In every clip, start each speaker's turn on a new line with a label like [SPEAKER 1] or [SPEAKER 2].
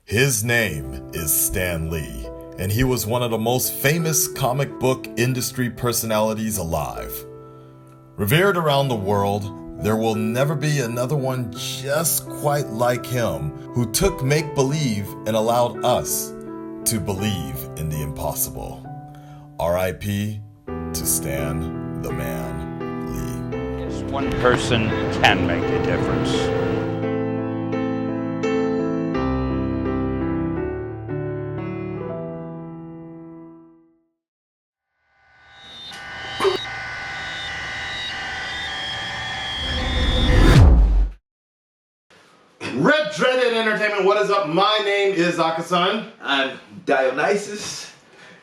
[SPEAKER 1] His name is Stan Lee, and he was one of the most famous comic book industry personalities alive. Revered around the world, there will never be another one just quite like him who took make-believe and allowed us to believe in the impossible. R.I.P. to Stan the Man Lee.
[SPEAKER 2] Yes, one person can make a difference.
[SPEAKER 3] Red Dreaded Entertainment, what is up? My name is Akasan.
[SPEAKER 4] I'm Dionysus.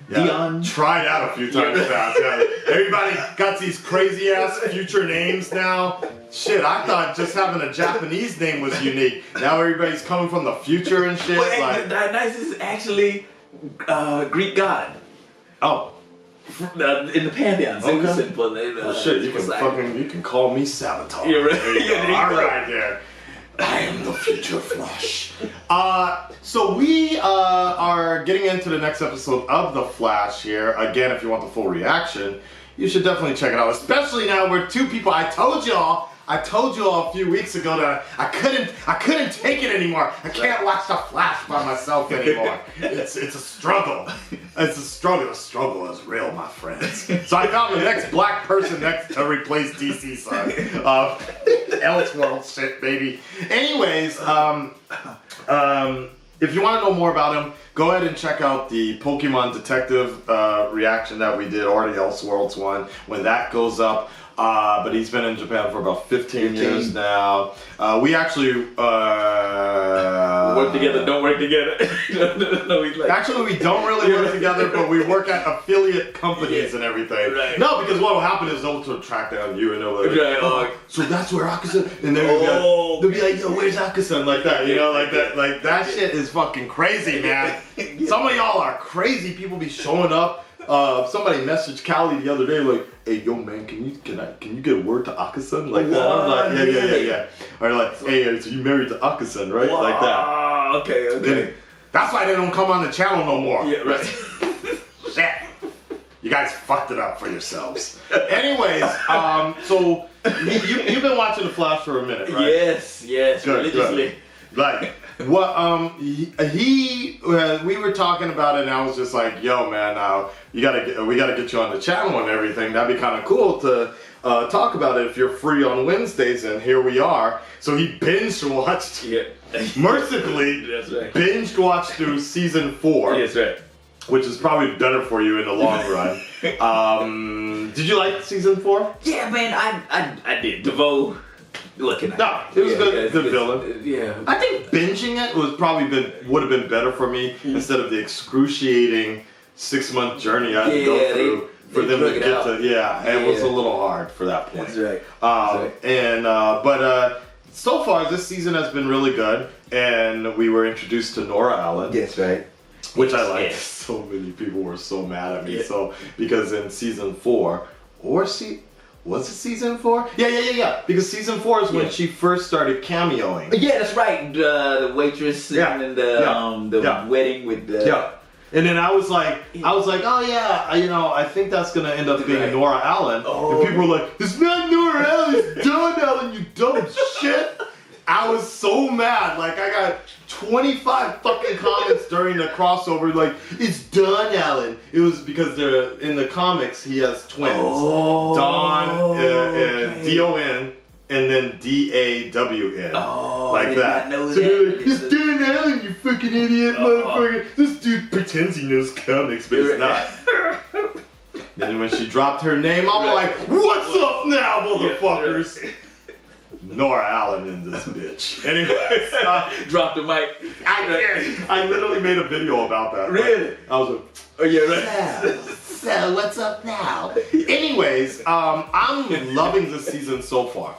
[SPEAKER 3] Yeah,
[SPEAKER 4] Dion.
[SPEAKER 3] tried out a few times fast. Yeah. Everybody got these crazy ass future names now. Shit, I thought just having a Japanese name was unique. Now everybody's coming from the future and shit.
[SPEAKER 4] But
[SPEAKER 3] Like,
[SPEAKER 4] Dionysus is actually Greek god.
[SPEAKER 3] oh,
[SPEAKER 4] In the pantheon. So
[SPEAKER 3] Okay.
[SPEAKER 4] simple.
[SPEAKER 3] well, shit, you can call me Saboteur.
[SPEAKER 4] Yeah, right.
[SPEAKER 3] There you go.
[SPEAKER 4] Yeah, there you
[SPEAKER 3] All
[SPEAKER 4] go.
[SPEAKER 3] right, there. I am the future Flash. So we are getting into the next episode of The Flash here. Again, if you want the full reaction, you should definitely check it out. Especially now we're two people. I told you all a few weeks ago that I couldn't take it anymore. I can't watch The Flash by myself anymore. It's a struggle. It's a struggle. The struggle is real, my friends. So I found the next black person next to replace DC Son. Elseworld shit, baby. Anyways, if you want to know more about him, go ahead and check out the Pokemon Detective reaction that we did, or the Elseworlds one, when that goes up. But he's been in Japan for about 15 years now. We actually
[SPEAKER 4] Work together, don't work together. no, he's like,
[SPEAKER 3] actually, we don't really work together, but we work at affiliate companies and everything.
[SPEAKER 4] Right.
[SPEAKER 3] No, because what will happen is they'll track down you and they'll be like,
[SPEAKER 4] Right,
[SPEAKER 3] oh, so that's where Akasan, and then
[SPEAKER 4] Oh,
[SPEAKER 3] they'll be like, yo, where's Akasan? Like that, you know, like that. Like that shit is fucking crazy, man. Some of y'all are crazy. People be showing up. Somebody messaged Callie the other day, like, "Hey, yo, man, can you get a word to Akasan?" Like that. I'm like, yeah. Or like, "Hey, so you married to Akasan, right?" Like that.
[SPEAKER 4] Okay.
[SPEAKER 3] Then, that's why they don't come on the channel no more.
[SPEAKER 4] Yeah, right.
[SPEAKER 3] Shit. You guys fucked it up for yourselves. Anyways, so you've been watching The Flash for a minute, right?
[SPEAKER 4] Yes,
[SPEAKER 3] Good,
[SPEAKER 4] religiously.
[SPEAKER 3] Like, what? We were talking about it, and I was just like, "Yo, man, now we gotta get you on the channel and everything. That'd be kind of cool to talk about it if you're free on Wednesdays." And here we are. So he binge watched, mercifully,
[SPEAKER 4] That's right.
[SPEAKER 3] binge watched through season 4.
[SPEAKER 4] Yes, right.
[SPEAKER 3] Which is probably better for you in the long run. Did you like season 4?
[SPEAKER 4] Yeah, man, I did. DeVoe looking at
[SPEAKER 3] No, it was good villain.
[SPEAKER 4] Yeah.
[SPEAKER 3] I think binging it would have been better for me instead of the excruciating 6-month journey I had to go through for them to get to. Yeah, it was a little hard for that point.
[SPEAKER 4] That's right.
[SPEAKER 3] But so far this season has been really good, and we were introduced to Nora Allen.
[SPEAKER 4] That's right.
[SPEAKER 3] Which I liked.
[SPEAKER 4] Yes.
[SPEAKER 3] So many people were so mad at me.
[SPEAKER 4] Yeah.
[SPEAKER 3] So because in season 4, was it season 4? Yeah. Because season 4 is when she first started cameoing.
[SPEAKER 4] Yeah, that's right. The waitress and the wedding with the.
[SPEAKER 3] Yeah. And then I was like, oh yeah, I think that's gonna end up being Nora Allen.
[SPEAKER 4] Oh.
[SPEAKER 3] And people were like, it's not Nora Allen, it's Dawn Allen, you dumb shit. I was so mad. Like, I got 25 fucking comments during the crossover, like, it's Dawn Allen. It was because in the comics, he has twins.
[SPEAKER 4] Oh,
[SPEAKER 3] Dawn,
[SPEAKER 4] okay.
[SPEAKER 3] D-O-N, and then D-A-W-N.
[SPEAKER 4] Oh,
[SPEAKER 3] like
[SPEAKER 4] I did
[SPEAKER 3] that.
[SPEAKER 4] not know
[SPEAKER 3] So they're
[SPEAKER 4] that.
[SPEAKER 3] like, it's Dawn Allen, you fucking idiot, motherfucker. This dude pretends he knows comics, but he's not. Then when she dropped her name, I'm like, what's up now, motherfuckers? Nora Allen in this bitch. Anyways,
[SPEAKER 4] Drop the mic.
[SPEAKER 3] I literally made a video about that.
[SPEAKER 4] Really?
[SPEAKER 3] Like, I was like,
[SPEAKER 4] Oh yeah, right.
[SPEAKER 3] so what's up now? Anyways, I'm loving this season so far.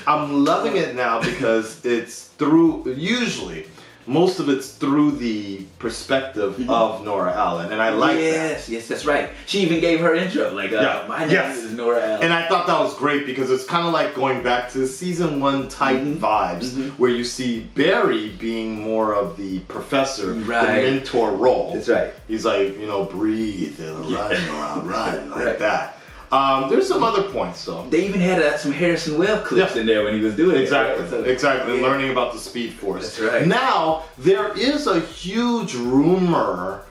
[SPEAKER 3] I'm loving it now because it's through, usually, most of it's through the perspective of Nora Allen, and I like that.
[SPEAKER 4] Yes, that's right. She even gave her intro, like, my name is Nora Allen.
[SPEAKER 3] And I thought that was great because it's kind of like going back to season 1 type vibes, where you see Barry being more of the professor, the mentor role.
[SPEAKER 4] That's right.
[SPEAKER 3] He's like, you know, breathe and run, like that. There's some other points though.
[SPEAKER 4] They even had some Harrison Wells clips in there when he was doing it.
[SPEAKER 3] Exactly. Learning about the Speed Force.
[SPEAKER 4] That's right.
[SPEAKER 3] Now, there is a huge rumor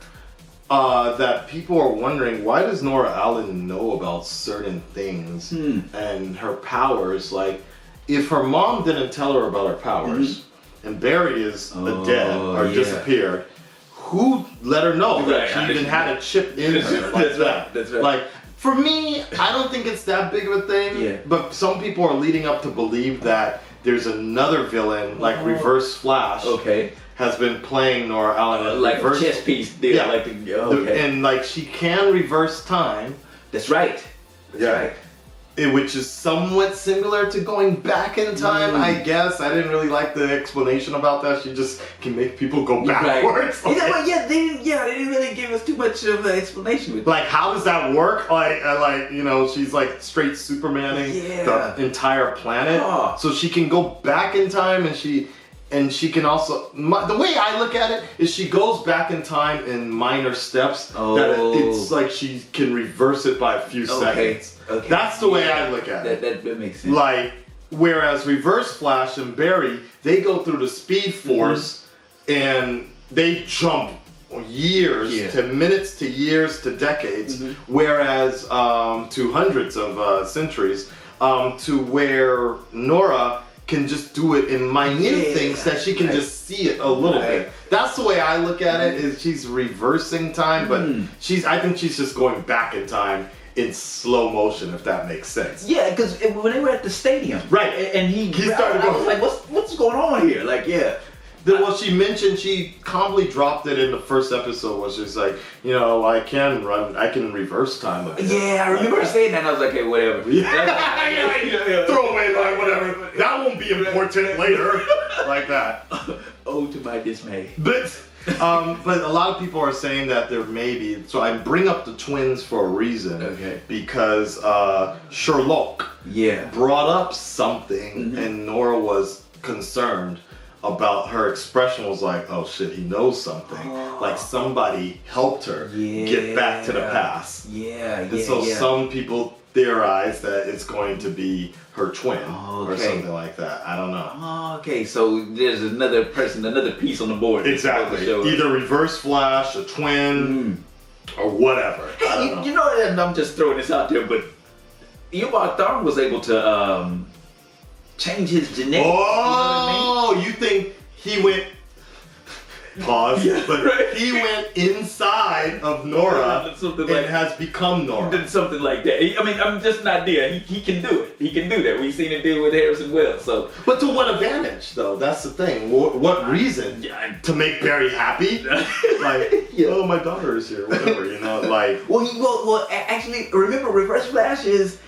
[SPEAKER 3] that people are wondering, why does Nora Allen know about certain things and her powers? Like, if her mom didn't tell her about her powers, and Barry is dead or disappeared, who let her know that she even had a chip in her like that?
[SPEAKER 4] That's right.
[SPEAKER 3] Like, for me, I don't think it's that big of a thing, but some people are leading up to believe that there's another villain, like Reverse Flash, has been playing Nora Allen.
[SPEAKER 4] Like a chess piece.
[SPEAKER 3] And like she can reverse time.
[SPEAKER 4] That's right. That's right.
[SPEAKER 3] Which is somewhat similar to going back in time, I guess. I didn't really like the explanation about that. She just can make people go backwards.
[SPEAKER 4] Right. They didn't really give us too much of an explanation with that.
[SPEAKER 3] Like, how does that work? Like, you know, she's like straight Supermaning the entire planet, so she can go back in time, and she can also. The way I look at it is, she goes back in time in minor steps. That it's like she can reverse it by a few seconds. Okay. That's the way I look at it.
[SPEAKER 4] That makes sense.
[SPEAKER 3] Like, whereas Reverse Flash and Barry, they go through the Speed Force and they jump years to minutes to years to decades, whereas to hundreds of centuries, to where Nora can just do it in minute things that she can just see it a little bit. That's the way I look at it, is she's reversing time, but I think she's just going back in time in slow motion, if that makes sense.
[SPEAKER 4] Yeah, because when they were at the stadium, and he started going, I was like, what's going on here? Like,
[SPEAKER 3] well, she mentioned, she calmly dropped it in the first episode, where she's like, you know, I can reverse time a bit.
[SPEAKER 4] Yeah, I remember her saying that, and I was like, hey, whatever.
[SPEAKER 3] Throw away, like, whatever. That won't be important later. Like that.
[SPEAKER 4] Oh, to my dismay.
[SPEAKER 3] But a lot of people are saying that there may be, so I bring up the twins for a reason, because Sherlock brought up something, and Nora was concerned about her expression. Was like, oh shit, he knows something. Like somebody helped her get back to the past. And so some people theorize that it's going to be her twin or something like that. I don't know.
[SPEAKER 4] Okay, so there's another person, another piece on the board.
[SPEAKER 3] Exactly. Either Reverse Flash, a twin, or whatever.
[SPEAKER 4] Hey, you know, and I'm just throwing this out there, but Eobard Thawne was able to change his genetics.
[SPEAKER 3] Oh, you know what I mean? You think he went... Pause. He went inside of Nora and has become Nora.
[SPEAKER 4] Did something like that. I mean, I'm just an idea. He can do it. He can do that. We've seen him do it with Harrison Wells. So,
[SPEAKER 3] but to what advantage, though? That's the thing. What reason? To make Barry happy? Like, oh, my daughter is here. Whatever, you know, like.
[SPEAKER 4] Well, actually, remember, Reverse Flash is,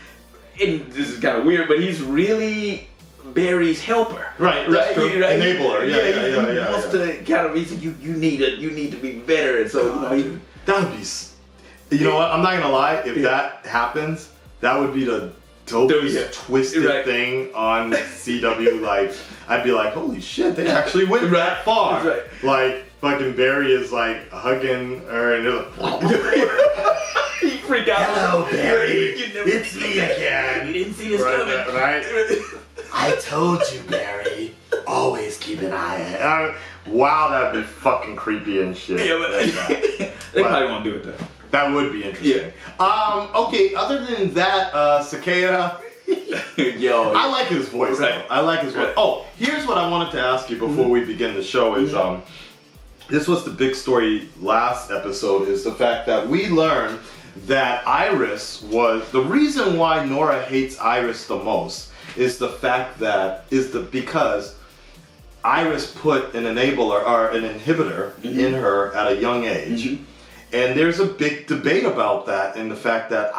[SPEAKER 4] and this is kind of weird, but he's really Barry's helper.
[SPEAKER 3] Right. Enabler.
[SPEAKER 4] He wants to kind of, he's like, you need to be better, and so
[SPEAKER 3] that would be. You know what? I'm not gonna lie. If that happens, that would be the dopest twisted thing on CW. Like, I'd be like, holy shit, they actually went that far.
[SPEAKER 4] That's right.
[SPEAKER 3] Like, fucking Barry is like hugging her, and they're like,
[SPEAKER 4] he freaked out.
[SPEAKER 3] Hello, Barry. It's me again.
[SPEAKER 4] You didn't see this coming.
[SPEAKER 3] Right? I told you, Barry. Always keep an eye out. Wow, that'd be fucking creepy and shit.
[SPEAKER 4] Yeah, but they probably won't do it though.
[SPEAKER 3] That would be interesting. Yeah. Okay, other than that, Cicada. I like his voice though. I like his voice. Oh, here's what I wanted to ask you before we begin the show is this was the big story last episode, is the fact that we learned that Iris was the reason why Nora hates Iris the most is the fact that because Iris put an enabler or an inhibitor in her at a young age. And there's a big debate about that, and the fact that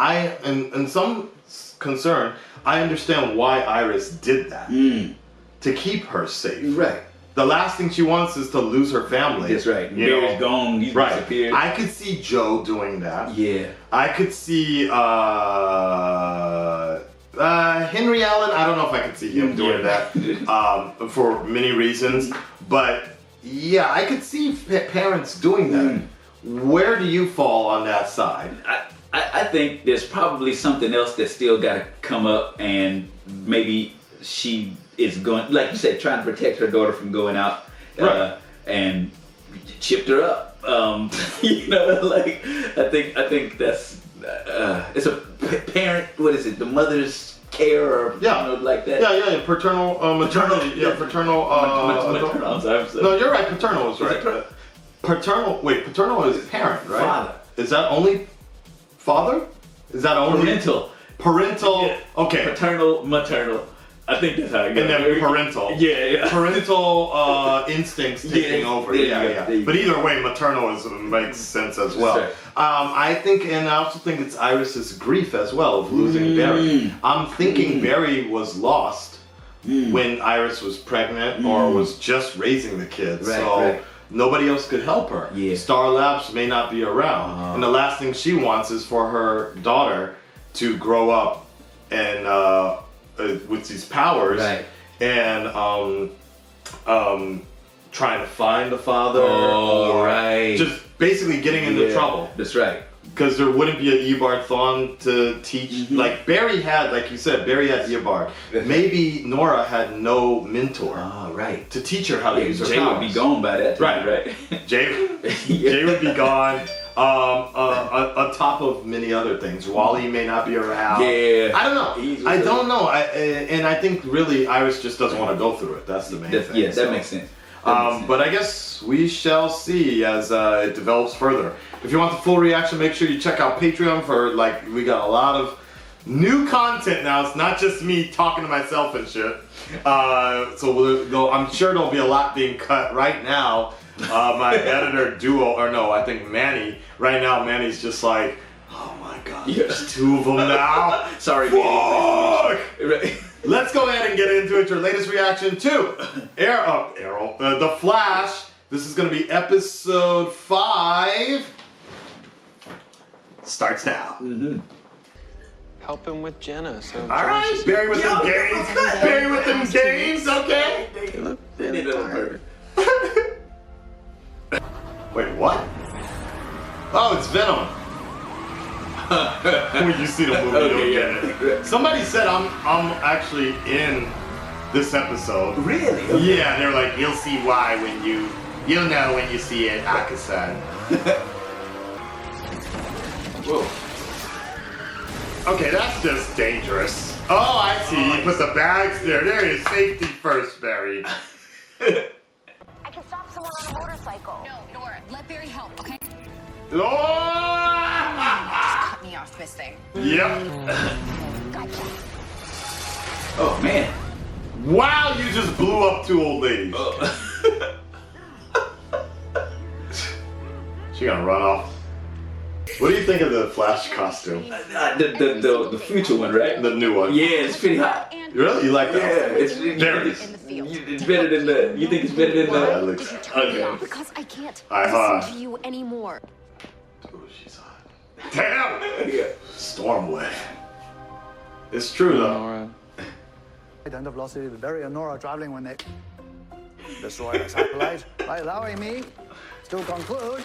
[SPEAKER 3] in some concern, I understand why Iris did that. To keep her safe.
[SPEAKER 4] Right.
[SPEAKER 3] the last thing she wants is to lose her family.
[SPEAKER 4] That's right.
[SPEAKER 3] You know?
[SPEAKER 4] Barry's gone. He's disappeared.
[SPEAKER 3] I could see Joe doing that.
[SPEAKER 4] Yeah.
[SPEAKER 3] I could see Henry Allen. I don't know if I could see him doing that for many reasons. But yeah, I could see parents doing that. Where do you fall on that side?
[SPEAKER 4] I think there's probably something else that's still got to come up, and maybe she is going, like you said, trying to protect her daughter from going out, and chipped her up. You know, like I think that's it's a parent. What is it? The mother's care, or you know, like that.
[SPEAKER 3] Yeah. Paternal, maternity. Paternal.
[SPEAKER 4] I'm sorry.
[SPEAKER 3] No, you're right. Paternal is right. Paternal. Wait, paternal is parent, right?
[SPEAKER 4] Father.
[SPEAKER 3] Is that only father? Is that only parental? Yeah. Okay.
[SPEAKER 4] Paternal, maternal. I think that's how it goes.
[SPEAKER 3] And then parental. Yeah. Parental instincts taking over. Yeah. But either way, maternal makes sense as well.
[SPEAKER 4] Right.
[SPEAKER 3] I think, and I also think it's Iris's grief as well of losing Barry. I'm thinking Barry was lost when Iris was pregnant or was just raising the kids. Nobody else could help her. Star Labs may not be around. And the last thing she wants is for her daughter to grow up and with these powers and trying to find the father or just basically getting into trouble.
[SPEAKER 4] That's right.
[SPEAKER 3] Because there wouldn't be an Eobard Thawne to teach. Like Barry had, like you said, Barry had Eobard. Maybe Nora had no mentor to teach her how to use her powers.
[SPEAKER 4] Jay would be gone by that time, right?
[SPEAKER 3] Jay would be gone. On top of many other things. Wally may not be around. I don't know. I don't know. And I think really Iris just doesn't want to go through it. That's the main thing.
[SPEAKER 4] Yeah, that makes sense.
[SPEAKER 3] But I guess we shall see as it develops further. If you want the full reaction, make sure you check out Patreon for we got a lot of new content now. It's not just me talking to myself and shit. So we'll go. I'm sure there'll be a lot being cut right now. My editor duo, or no, I think Manny. Right now, Manny's just like, oh my god, there's two of them now.
[SPEAKER 4] Sorry,
[SPEAKER 3] fuck. Let's go ahead and get into it. Your latest reaction to The Flash. This is going to be episode 5. Starts now.
[SPEAKER 5] Help him with Jenna. So
[SPEAKER 3] all right, Barry with them games. Barry with them games. Okay.
[SPEAKER 5] They look tired.
[SPEAKER 3] Wait, what? Oh, it's Venom. When you see the movie, you'll get it. Somebody said I'm actually in this episode.
[SPEAKER 4] Really?
[SPEAKER 3] Yeah, they're like, you'll see why you'll know when you see it, Akasan.
[SPEAKER 4] Whoa.
[SPEAKER 3] Okay, that's just dangerous. Oh, I see. You put the bags there. There is safety first, Barry.
[SPEAKER 6] I can stop someone on a motorcycle.
[SPEAKER 7] No, Nora, let Barry help, okay?
[SPEAKER 3] Oh!
[SPEAKER 7] Just cut me off, Miss Thing.
[SPEAKER 3] Yep.
[SPEAKER 6] Gotcha.
[SPEAKER 4] Oh, man.
[SPEAKER 3] Wow, you just blew up 2 old ladies. She gonna run off. What do you think of the Flash costume?
[SPEAKER 4] The future one, right?
[SPEAKER 3] The new one.
[SPEAKER 4] Yeah, it's pretty hot.
[SPEAKER 3] Really? You like that?
[SPEAKER 4] Yeah, it's better than the. You think it's better than the?
[SPEAKER 3] That looks okay.
[SPEAKER 6] Because I can't
[SPEAKER 3] hot.
[SPEAKER 6] listen to you anymore.
[SPEAKER 3] Oh, she's hot. Damn!
[SPEAKER 4] Yeah.
[SPEAKER 3] Stormwave. It's true though.
[SPEAKER 8] Nora.
[SPEAKER 9] And of velocity with Barry and Nora traveling when they destroy the satellite by allowing me to conclude.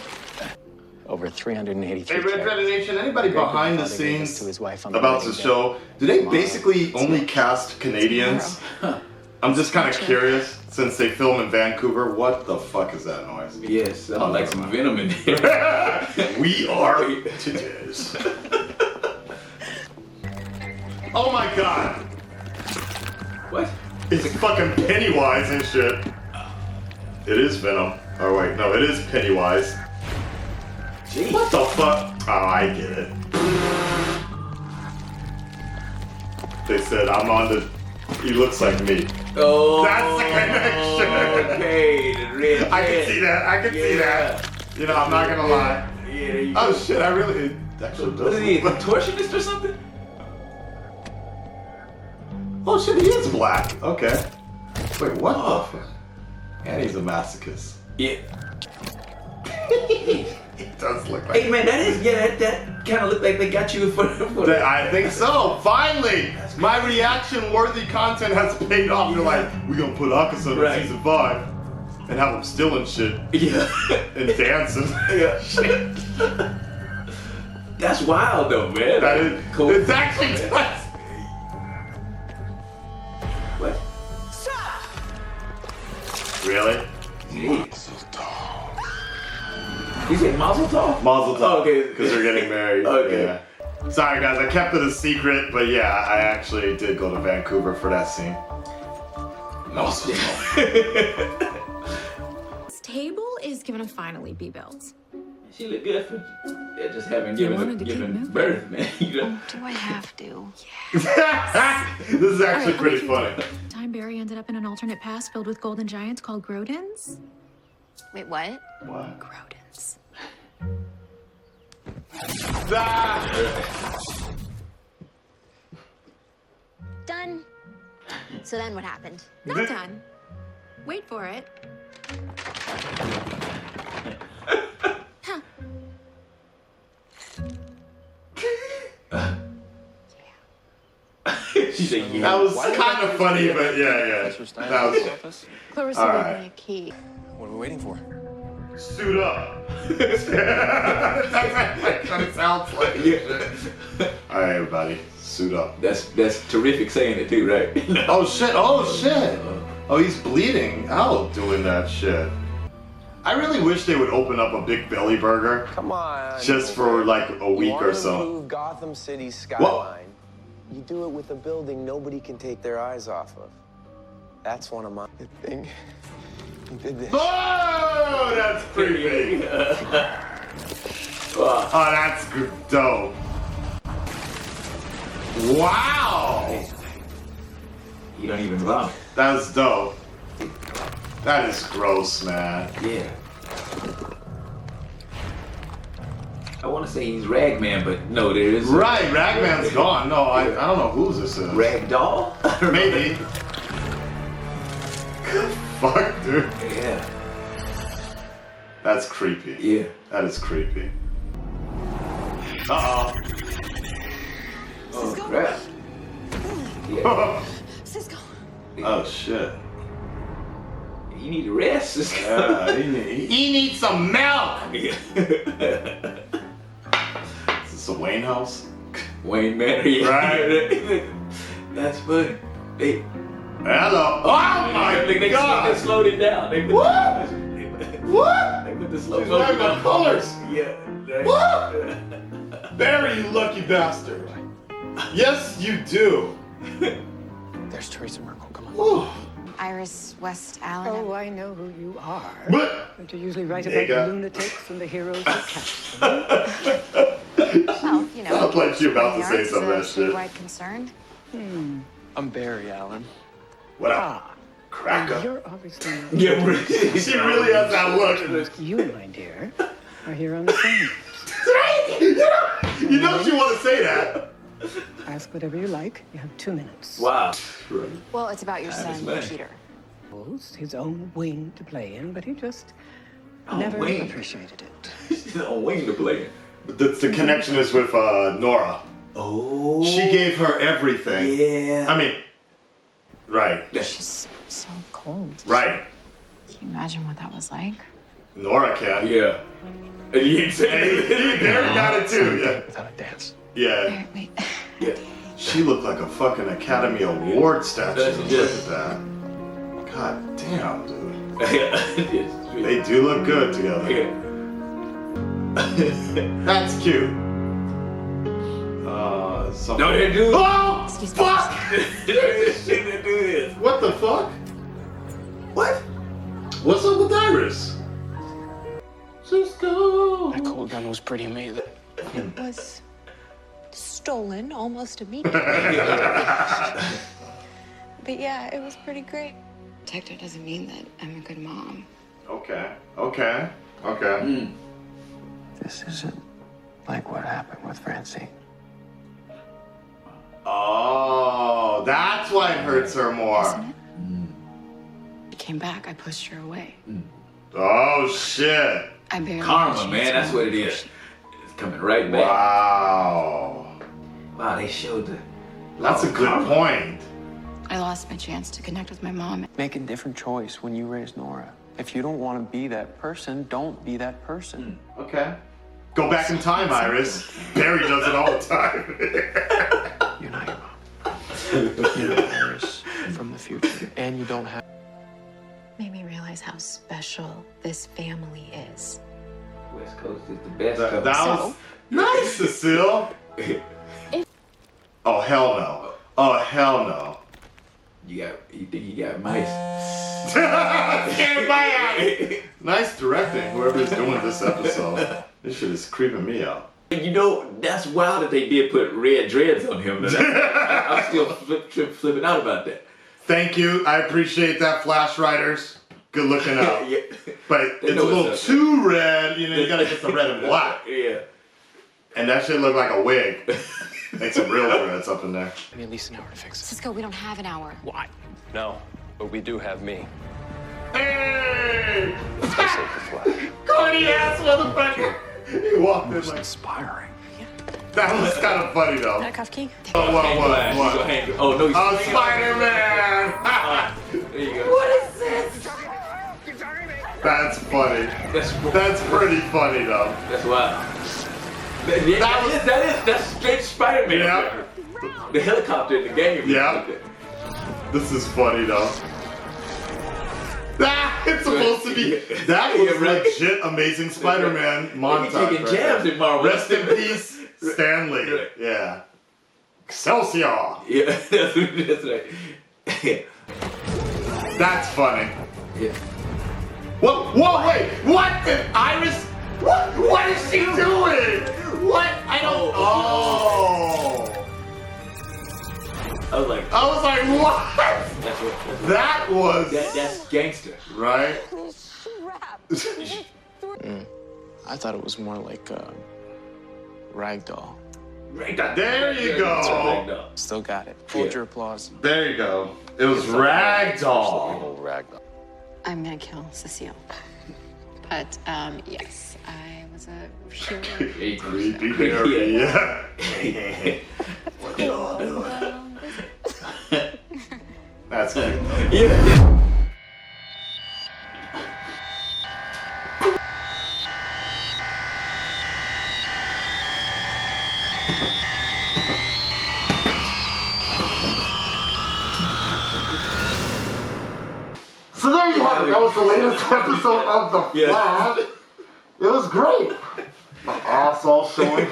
[SPEAKER 8] Over 383
[SPEAKER 3] Hey, Red Red Nation, anybody behind the scenes
[SPEAKER 8] to his wife on the
[SPEAKER 3] about the show, do they basically only cast Canadians? I'm just kind of curious, since they film in Vancouver, what the fuck is that noise?
[SPEAKER 4] Yes, sounds like some venom in there.
[SPEAKER 3] We are titties. Oh my god!
[SPEAKER 4] What?
[SPEAKER 3] It's fucking Pennywise and shit. It is Venom. Oh wait, no, it is Pennywise.
[SPEAKER 4] Jeez.
[SPEAKER 3] What the fuck? Oh, I get it. They said, I'm on the... He looks like me.
[SPEAKER 4] Oh.
[SPEAKER 3] That's the connection.
[SPEAKER 4] Okay, the red.
[SPEAKER 3] I can see that. I can see that. You know, I'm not gonna lie.
[SPEAKER 4] Yeah,
[SPEAKER 3] oh shit, I really... It actually does.
[SPEAKER 4] What is he, a contortionist or something?
[SPEAKER 3] Oh shit, he is black. Okay. Wait, what the fuck? And he's a masochist.
[SPEAKER 4] Yeah.
[SPEAKER 3] He does look like.
[SPEAKER 4] Hey man, that kind of look like they got you for
[SPEAKER 3] I think so. Finally, my reaction-worthy content has paid off. They're like, we're gonna put Akasan in season 5 and have him stealing shit.
[SPEAKER 4] Yeah.
[SPEAKER 3] And dancing.
[SPEAKER 4] Yeah. Shit. That's wild though, man.
[SPEAKER 3] That is
[SPEAKER 4] cool.
[SPEAKER 3] It's actually nuts.
[SPEAKER 4] What?
[SPEAKER 6] Stop!
[SPEAKER 3] Really?
[SPEAKER 4] Jeez. You said Mazel Tov?
[SPEAKER 3] Mazel Tov.
[SPEAKER 4] Oh, okay.
[SPEAKER 3] Because they're getting married.
[SPEAKER 4] Okay.
[SPEAKER 3] Yeah. Sorry guys, I kept it a secret, but yeah, I actually did go to Vancouver for that scene. Mazel Tov.
[SPEAKER 10] This table is gonna finally be built.
[SPEAKER 4] She look good for just having
[SPEAKER 10] wanted to
[SPEAKER 4] given
[SPEAKER 10] keep
[SPEAKER 4] birth, man. You know?
[SPEAKER 7] Do I have to?
[SPEAKER 3] This is actually pretty funny.
[SPEAKER 10] Time Barry ended up in an alternate past filled with golden giants called Grodins.
[SPEAKER 7] Wait, what?
[SPEAKER 3] What?
[SPEAKER 10] Grodins.
[SPEAKER 7] Done. So then what happened?
[SPEAKER 10] Not done. Wait for it. Huh.
[SPEAKER 4] She said, yeah.
[SPEAKER 3] That was kind of funny, but yeah. That was.
[SPEAKER 7] Clarissa
[SPEAKER 3] All
[SPEAKER 7] gave
[SPEAKER 3] right.
[SPEAKER 7] me a key.
[SPEAKER 5] What are we waiting for?
[SPEAKER 3] Suit up. That's what it sounds like. All right, everybody, suit up.
[SPEAKER 4] That's terrific saying it too, right?
[SPEAKER 3] Oh shit! Oh shit! Oh, he's bleeding out doing that shit. I really wish they would open up a big belly burger.
[SPEAKER 5] Come on.
[SPEAKER 3] Just for like a week or so.
[SPEAKER 5] You want to improve Gotham City's skyline. You do it with a building nobody can take their eyes off of. That's one of my good thing. You did this.
[SPEAKER 3] Oh, that's creepy. Oh, that's dope. Wow.
[SPEAKER 4] You don't even vomit.
[SPEAKER 3] That's dope. That is gross, man.
[SPEAKER 4] Yeah. I want to say he's Ragman, but no, there is.
[SPEAKER 3] Right, Ragman's gone. No, I don't know whose this is.
[SPEAKER 4] Ragdoll?
[SPEAKER 3] Maybe. Fuck, dude.
[SPEAKER 4] Yeah.
[SPEAKER 3] That's creepy.
[SPEAKER 4] Yeah.
[SPEAKER 3] That is creepy. Uh-oh.
[SPEAKER 4] Oh, crap.
[SPEAKER 7] Cisco.
[SPEAKER 3] Oh, shit.
[SPEAKER 4] You need to rest.
[SPEAKER 3] Yeah, he needs some milk.
[SPEAKER 4] Yeah.
[SPEAKER 3] Is this a Wayne house?
[SPEAKER 4] Wayne Manor, yeah.
[SPEAKER 3] Right.
[SPEAKER 4] That's funny. They,
[SPEAKER 3] hello. Oh my
[SPEAKER 4] they
[SPEAKER 3] god.
[SPEAKER 4] They slowed it down. They put
[SPEAKER 3] What? What?
[SPEAKER 4] They put the slow
[SPEAKER 3] She's wearing my colors.
[SPEAKER 4] Yeah.
[SPEAKER 3] What? Barry, you lucky bastard. Yes, you do.
[SPEAKER 5] There's Teresa Merkel. Come on.
[SPEAKER 3] Whew.
[SPEAKER 7] Iris West Allen.
[SPEAKER 11] Oh, I know who you are.
[SPEAKER 3] What?
[SPEAKER 11] Don't you usually write
[SPEAKER 3] Nigga.
[SPEAKER 11] about lunatics and the heroes who catch them?
[SPEAKER 7] Well, you know.
[SPEAKER 3] Sounds like you're about to say
[SPEAKER 7] Arts,
[SPEAKER 3] some of that shit.
[SPEAKER 7] statewide concern.
[SPEAKER 5] I'm Barry Allen.
[SPEAKER 3] What up?
[SPEAKER 11] Ah,
[SPEAKER 3] Cracker.
[SPEAKER 11] you're obviously not.
[SPEAKER 4] Yeah, right.
[SPEAKER 3] She really has that look.
[SPEAKER 11] You, my dear, are here on the same.
[SPEAKER 3] You know she want to say that.
[SPEAKER 11] Ask whatever you like. You have 2 minutes.
[SPEAKER 4] Wow.
[SPEAKER 7] Well, it's about your son,
[SPEAKER 4] money.
[SPEAKER 7] Peter.
[SPEAKER 11] His own wing to play in, but he just
[SPEAKER 4] Oh,
[SPEAKER 11] never
[SPEAKER 4] wing.
[SPEAKER 11] appreciated it.
[SPEAKER 4] She's on wing to play.
[SPEAKER 3] The connection is with Nora.
[SPEAKER 4] Oh.
[SPEAKER 3] She gave her everything.
[SPEAKER 4] Yeah.
[SPEAKER 3] I mean, right.
[SPEAKER 7] She's so cold.
[SPEAKER 3] Right.
[SPEAKER 7] Can you imagine what that was like?
[SPEAKER 3] Nora can.
[SPEAKER 4] Yeah. And you ain't saying
[SPEAKER 3] Hey, Barry got it too. Yeah.
[SPEAKER 5] Without a dance.
[SPEAKER 3] Yeah.
[SPEAKER 7] Wait.
[SPEAKER 4] Yeah.
[SPEAKER 3] She looked like a fucking Academy Award statue.
[SPEAKER 4] That's
[SPEAKER 3] Look
[SPEAKER 4] just-
[SPEAKER 3] at that. God damn, dude.
[SPEAKER 4] Yeah.
[SPEAKER 3] They do look good together.
[SPEAKER 4] Yeah.
[SPEAKER 3] That's cute. Something.
[SPEAKER 4] No, they do.
[SPEAKER 3] Oh!
[SPEAKER 7] Excuse me.
[SPEAKER 3] Fuck!
[SPEAKER 4] She didn't do this.
[SPEAKER 3] What the fuck? What? What's up with Iris? Cisco!
[SPEAKER 5] That cold gun was pretty amazing.
[SPEAKER 12] It was stolen almost immediately. But yeah, it was pretty great.
[SPEAKER 7] Protector doesn't mean that I'm a good mom.
[SPEAKER 3] Okay. Okay.
[SPEAKER 5] This isn't like what happened with Francine.
[SPEAKER 3] Oh, that's why it hurts her more.
[SPEAKER 7] Isn't it?
[SPEAKER 10] came back, I pushed her away.
[SPEAKER 3] Oh shit.
[SPEAKER 10] I barely
[SPEAKER 4] Karma, man, that's what it is. It's coming right back.
[SPEAKER 3] Wow.
[SPEAKER 4] Wow, they showed the...
[SPEAKER 3] That's a good point.
[SPEAKER 10] I lost my chance to connect with my mom.
[SPEAKER 5] Make a different choice when you raise Nora. If you don't want to be that person, don't be that person.
[SPEAKER 3] Okay. Go back in time, Iris. Barry does it all the time.
[SPEAKER 5] You're not your mom. You're not Iris from the future. And you don't have...
[SPEAKER 12] Made me realize how special this family is.
[SPEAKER 4] West Coast is the best.
[SPEAKER 3] That was nice, Cecile. Oh, hell no. Oh, hell no.
[SPEAKER 4] You think you got mice?
[SPEAKER 3] Nice directing, whoever's doing this episode. This shit is creeping me out.
[SPEAKER 4] You know, that's wild that they did put red dreads on him. I'm still flipping out about that.
[SPEAKER 3] Thank you. I appreciate that, Flash writers. Good looking out.
[SPEAKER 4] Yeah.
[SPEAKER 3] But it's a little too red. You know, you gotta get the red and black.
[SPEAKER 4] Yeah.
[SPEAKER 3] And that shit look like a wig. Make some real dreads up in there.
[SPEAKER 5] I mean, at least an hour to fix it.
[SPEAKER 10] Cisco, we don't have an hour.
[SPEAKER 5] Why? No, but we do have me.
[SPEAKER 3] Hey!
[SPEAKER 5] Let's go save the Flash.
[SPEAKER 3] Corny ass motherfucker! He walked in like...
[SPEAKER 5] inspiring.
[SPEAKER 3] That was kind of funny though.
[SPEAKER 10] That a cuff key?
[SPEAKER 3] Oh, what?
[SPEAKER 4] Oh, no,
[SPEAKER 3] Oh, Spider-Man!
[SPEAKER 4] There you go.
[SPEAKER 3] What is this? That's funny. That's pretty funny though.
[SPEAKER 4] That's wild. That's straight Spider-Man.
[SPEAKER 3] Yeah.
[SPEAKER 4] The helicopter in the game.
[SPEAKER 3] Yeah. This is funny though. It's supposed to be. That was legit Amazing Spider-Man montage.
[SPEAKER 4] Taking jabs in Marvel.
[SPEAKER 3] Rest in peace, Stan Lee. Yeah. Excelsior.
[SPEAKER 4] Yeah, that's right.
[SPEAKER 3] That's funny.
[SPEAKER 4] Yeah.
[SPEAKER 3] What? Whoa! Wait! What? The Iris? What is she doing? What? I don't. Oh.
[SPEAKER 4] I was like,
[SPEAKER 3] what? That was.
[SPEAKER 4] That's gangster,
[SPEAKER 3] right?
[SPEAKER 5] I thought it was more like ragdoll.
[SPEAKER 3] There you go.
[SPEAKER 5] Still got it. Hold your applause.
[SPEAKER 3] There you go. It was ragdoll.
[SPEAKER 12] I'm gonna kill Cecile. But, yes, I was a really...
[SPEAKER 3] Creepy Barry, yeah.
[SPEAKER 12] What y'all doing?
[SPEAKER 3] That's good.
[SPEAKER 4] Yeah.
[SPEAKER 3] So there you have it. That was the latest episode of The Flash. It was great. My ass all showing.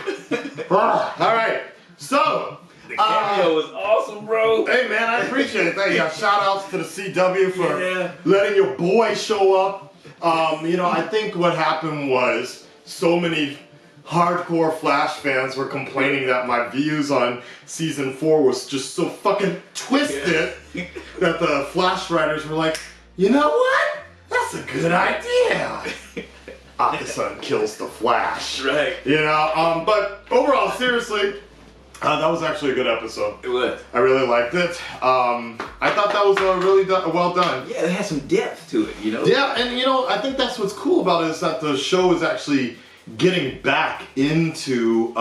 [SPEAKER 3] All right. So.
[SPEAKER 4] The cameo was awesome, bro.
[SPEAKER 3] Hey, man, I appreciate it. Thank you. Shout outs to the CW for letting your boy show up. You know, I think what happened was so many hardcore Flash fans were complaining that my views on season 4 was just so fucking twisted that the Flash writers were like, you know what? That's a good idea. Akasan kills the Flash.
[SPEAKER 4] Right.
[SPEAKER 3] You know, but overall, seriously, that was actually a good episode.
[SPEAKER 4] It was.
[SPEAKER 3] I really liked it. I thought that was really well done.
[SPEAKER 4] Yeah, it had some depth to it, you know?
[SPEAKER 3] Yeah, and you know, I think that's what's cool about it is that the show is actually getting back into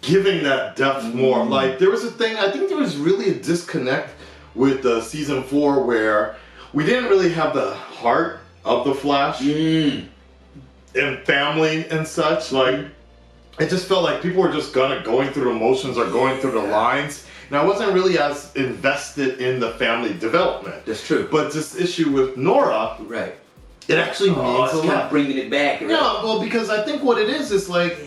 [SPEAKER 3] giving that depth more. Like, there was a thing, I think there was really a disconnect with season 4 where we didn't really have the heart of the Flash and family and such. Like, it just felt like people were just going through the motions or going through the lines. And I wasn't really as invested in the family development.
[SPEAKER 4] That's true.
[SPEAKER 3] But this issue with Nora,
[SPEAKER 4] right?
[SPEAKER 3] It actually means a lot.
[SPEAKER 4] Kind of bringing it back. Right?
[SPEAKER 3] Yeah, well, because I think what it is like,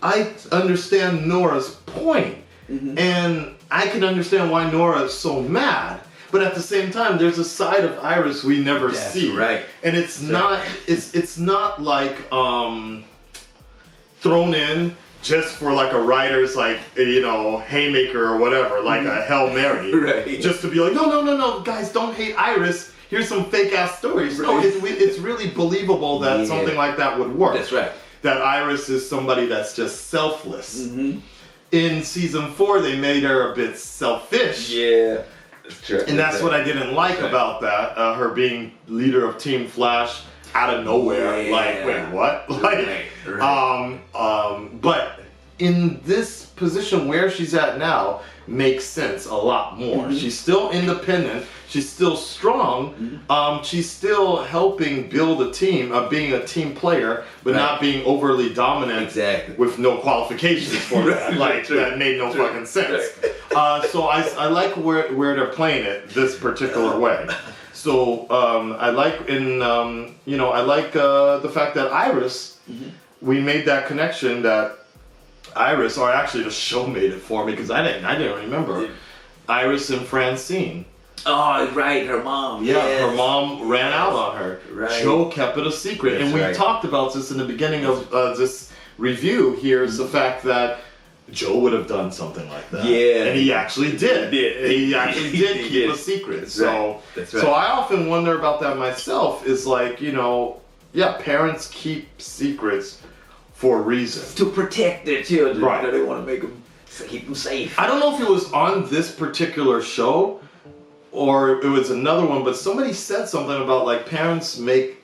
[SPEAKER 3] I understand Nora's point, and I can understand why Nora is so mad. But at the same time, there's a side of Iris we never see.
[SPEAKER 4] Right.
[SPEAKER 3] And it's not. It's not like thrown in just for like a writer's like haymaker or whatever, like a Hail Mary,
[SPEAKER 4] right?
[SPEAKER 3] Just to be like, no, guys, don't hate Iris. Here's some fake ass stories.
[SPEAKER 4] Right.
[SPEAKER 3] No, it's really believable that something like that would work.
[SPEAKER 4] That's right.
[SPEAKER 3] That Iris is somebody that's just selfless. In season 4, they made her a bit selfish.
[SPEAKER 4] Yeah.
[SPEAKER 3] And that's what I didn't like about that, her being leader of Team Flash out of nowhere. Like, wait, what? Like, but in this position where she's at now makes sense a lot more. She's still independent. She's still strong. She's still helping build a team, being a team player, but not being overly dominant with no qualifications for that. Like, that made no fucking sense. So I like where they're playing it this particular way. So I like the fact that Iris, we made that connection that Iris, or actually the show made it for me because I didn't remember. Iris and Francine.
[SPEAKER 4] Oh, right, her mom.
[SPEAKER 3] Yeah, her mom ran out on her. Right. Joe kept it a secret. And we talked about this in the beginning of this review. Here's the fact that Joe would have done something like that. Yeah. And he actually did. He actually did keep a secret.
[SPEAKER 4] That's
[SPEAKER 3] so I often wonder about that myself, is like, parents keep secrets for a reason.
[SPEAKER 4] To protect their children.
[SPEAKER 3] Right.
[SPEAKER 4] They want to keep them safe.
[SPEAKER 3] I don't know if it was on this particular show or it was another one, but somebody said something about like parents make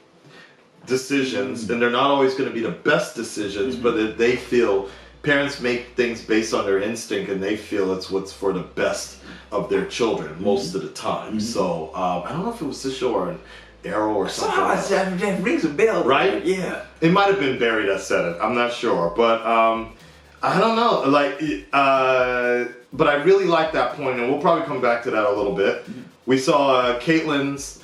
[SPEAKER 3] decisions and they're not always going to be the best decisions, but they feel parents make things based on their instinct and they feel it's what's for the best of their children most of the time. So I don't know if it was this show or an Arrow or something.
[SPEAKER 4] That rings a bell.
[SPEAKER 3] Right?
[SPEAKER 4] Yeah.
[SPEAKER 3] It might have been Barry that said it. I'm not sure. But I don't know. Like, but I really like that point, and we'll probably come back to that a little bit. We saw Caitlin's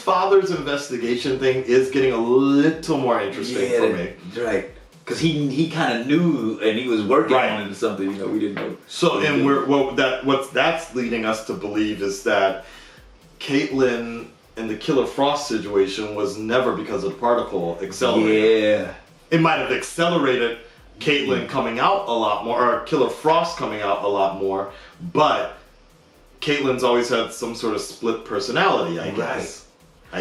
[SPEAKER 3] father's investigation thing is getting a little more interesting for me.
[SPEAKER 4] Right. Because he kind of knew and he was working on it or something, we didn't know.
[SPEAKER 3] So, and what that's leading us to believe is that Caitlin and the Killer Frost situation was never because of the particle accelerator.
[SPEAKER 4] Yeah.
[SPEAKER 3] It might have accelerated Caitlin coming out a lot more, or Killer Frost coming out a lot more, but Caitlin's always had some sort of split personality, I guess.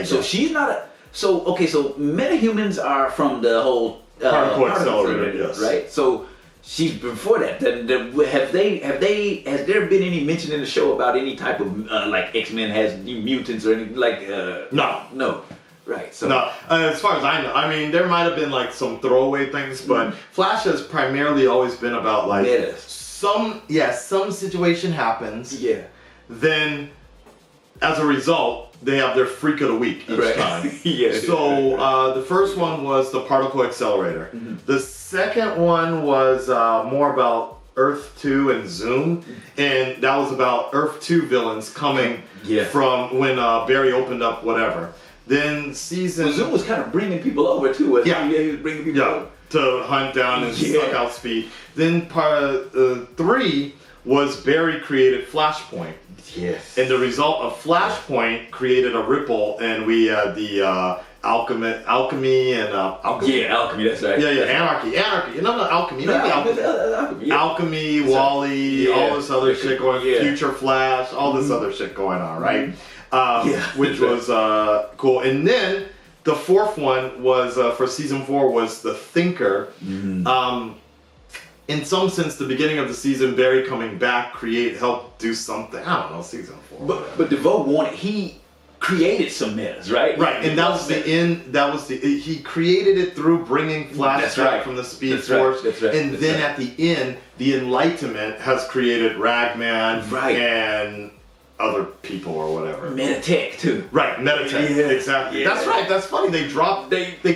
[SPEAKER 4] So she's not a... So metahumans are from the whole...
[SPEAKER 3] particle accelerator, yes.
[SPEAKER 4] Right? So she's before that. Has there been any mention in the show about any type of like X-Men has mutants or anything like? No. Right. So
[SPEAKER 3] no. As far as I know, I mean, there might have been like some throwaway things, but Flash has primarily always been about like some situation happens. Yeah. Then, as a result, they have their freak of the week each time. So the first one was the particle accelerator. The second one was more about Earth 2 and Zoom, and that was about Earth 2 villains coming from when Barry opened up whatever. Then Zoom
[SPEAKER 4] was kind of bringing people over too. He was bringing people over
[SPEAKER 3] to hunt down and suck out speed. Then part 3 was Barry created Flashpoint.
[SPEAKER 4] Yes.
[SPEAKER 3] And the result of Flashpoint created a ripple, and we had the alchemy and alchemy.
[SPEAKER 4] Yeah, alchemy. That's right.
[SPEAKER 3] Yeah, anarchy. No, alchemy. Alchemy, Wally, all this other shit going. Future Flash, all this other shit going on, right? Which was cool. And then the fourth one was for season 4 was the Thinker. In some sense, the beginning of the season, Barry coming back, help do something. I don't know, season 4.
[SPEAKER 4] But DeVoe he created some metas, right?
[SPEAKER 3] Right, and that was the end. He created it through bringing Flash back from the Speed Force.
[SPEAKER 4] That's right.
[SPEAKER 3] And then at the end, the Enlightenment has created Ragman and other people or whatever.
[SPEAKER 4] Metatech too.
[SPEAKER 3] Right, Metatech. Exactly. That's right. That's funny. They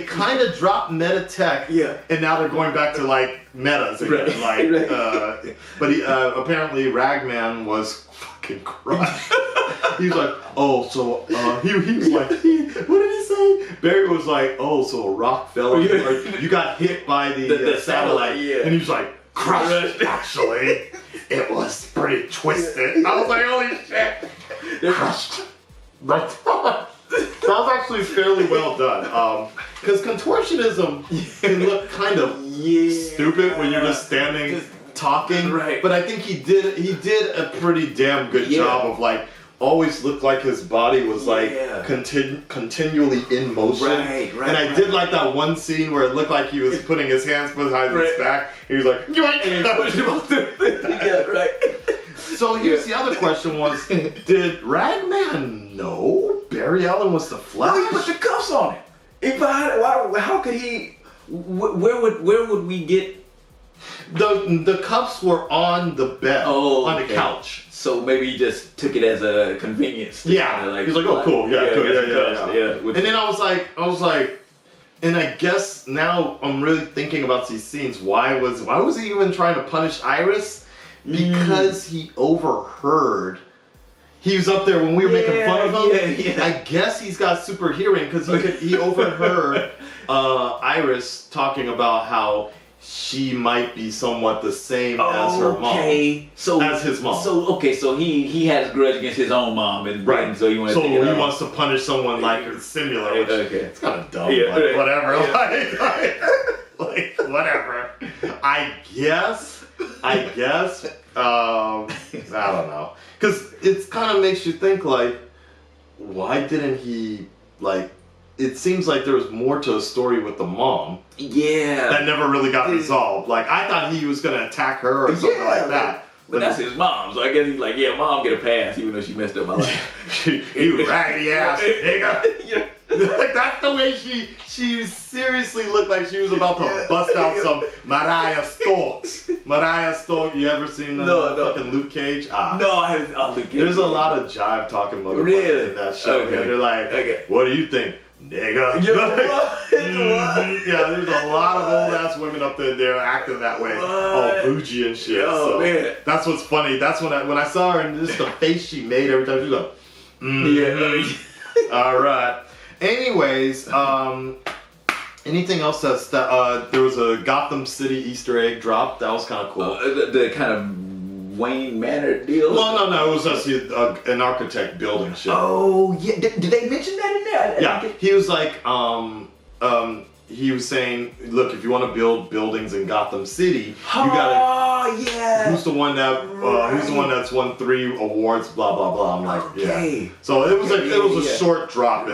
[SPEAKER 3] kind of dropped Metatech. And now they're going back to like metas again. But apparently Ragman was fucking crushed. He was like, he was like, what did he say? Barry was like, so a rock fell on you, or you got hit by the satellite. And he was like, crushed. Actually, it was pretty twisted. I was like, holy shit. Crushed. But that was actually fairly well done. Because contortionism can look kind of stupid when you're just standing talking. Right. But I think he did a pretty damn good job of like always looked like his body was like continually in motion. Right. And I did like that one scene where it looked like he was putting his hands behind his back. He was like, So here's the other question was, did Ragman know Barry Allen was the Flash?
[SPEAKER 4] Why he put the cuffs on him? How could he? Where would we get?
[SPEAKER 3] The cuffs were on the bed, on the couch.
[SPEAKER 4] So maybe he just took it as a convenience.
[SPEAKER 3] Yeah, he's like, oh, cool, yeah. And then I was like, and I guess now I'm really thinking about these scenes. Why was he even trying to punish Iris? Because he overheard. He was up there when we were making fun of him. I guess he's got super hearing because he overheard Iris talking about how she might be somewhat the same as her mom. As his mom.
[SPEAKER 4] So he has a grudge against his own mom, and so he
[SPEAKER 3] wants to punish someone like her similar. Which it's kind of dumb, but whatever. Like whatever. I guess. I don't know, because it kind of makes you think like, why didn't he like? It seems like there was more to a story with the mom. Yeah. That never really got resolved. Like, I thought he was going to attack her or something like that.
[SPEAKER 4] But that's his mom, so I guess he's like, yeah, mom get a pass, even though she messed up my life.
[SPEAKER 3] You raggedy ass nigga. Like, that's the way she seriously looked like she was about to bust out some Mariah Stokes. Mariah Stokes, you ever seen fucking Luke Cage? No,
[SPEAKER 4] I haven't. Luke Cage.
[SPEAKER 3] There's a lot of jive talking motherfuckers in that show. And they're like, what do you think? Nigga. Yeah, there's a lot of old ass women up there acting that way. All bougie and shit. Man. That's what's funny. That's when I saw her and just the face she made every time she was like, Alright. Anyways, anything else there was a Gotham City Easter egg drop. That was kind of cool.
[SPEAKER 4] The kind of Wayne Manor deal?
[SPEAKER 3] Well, no, it was just an architect building shit.
[SPEAKER 4] Oh, yeah. Did they mention that in there?
[SPEAKER 3] Yeah, he was like, he was saying, look, if you want to build buildings in Gotham City, you gotta. Oh, yeah. Who's the one that's won 3 awards? Blah blah blah. I'm like, yeah. So it was a short drop